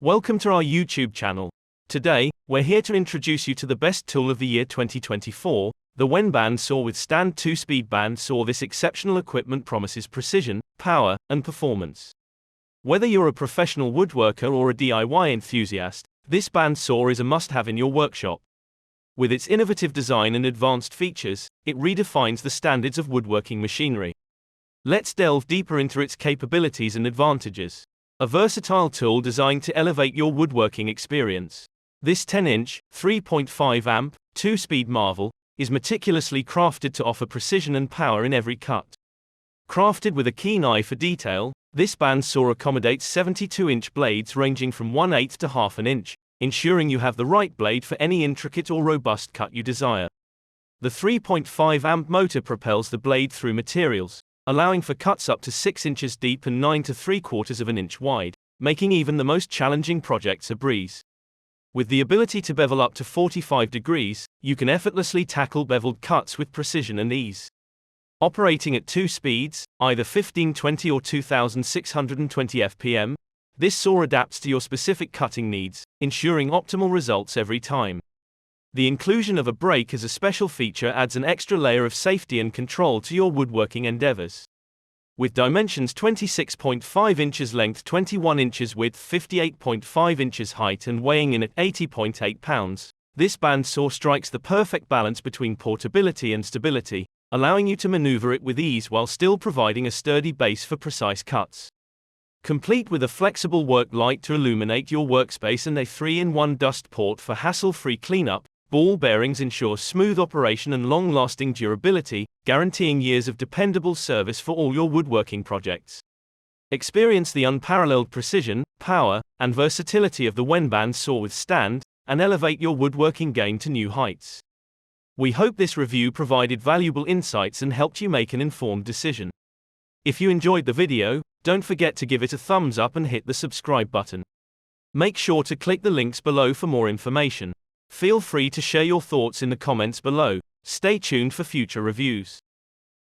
Welcome to our YouTube channel. Today, we're here to introduce you to the best tool of the year 2024, the Wen Bandsaw with Stand 2-Speed Bandsaw. This exceptional equipment promises precision, power, and performance. Whether you're a professional woodworker or a DIY enthusiast, this bandsaw is a must-have in your workshop. With its innovative design and advanced features, it redefines the standards of woodworking machinery. Let's delve deeper into its capabilities and advantages. A versatile tool designed to elevate your woodworking experience. This 10-inch, 3.5-amp, 2-speed marvel is meticulously crafted to offer precision and power in every cut. Crafted with a keen eye for detail, this bandsaw accommodates 72-inch blades ranging from 1/8 to ½ inch, ensuring you have the right blade for any intricate or robust cut you desire. The 3.5-amp motor propels the blade through materials, allowing for cuts up to 6 inches deep and 9 3/4 of an inch wide, making even the most challenging projects a breeze. With the ability to bevel up to 45 degrees, you can effortlessly tackle beveled cuts with precision and ease. Operating at 2 speeds, either 1520 or 2620 fpm, this saw adapts to your specific cutting needs, ensuring optimal results every time. The inclusion of a brake as a special feature adds an extra layer of safety and control to your woodworking endeavors. With dimensions 26.5 inches length, 21 inches width, 58.5 inches height and weighing in at 80.8 pounds, this bandsaw strikes the perfect balance between portability and stability, allowing you to maneuver it with ease while still providing a sturdy base for precise cuts. Complete with a flexible work light to illuminate your workspace and a 3-in-1 dust port for hassle-free cleanup, ball bearings ensure smooth operation and long-lasting durability, guaranteeing years of dependable service for all your woodworking projects. Experience the unparalleled precision, power, and versatility of the Wen Bandsaw with Stand, and elevate your woodworking game to new heights. We hope this review provided valuable insights and helped you make an informed decision. If you enjoyed the video, don't forget to give it a thumbs up and hit the subscribe button. Make sure to click the links below for more information. Feel free to share your thoughts in the comments below. Stay tuned for future reviews.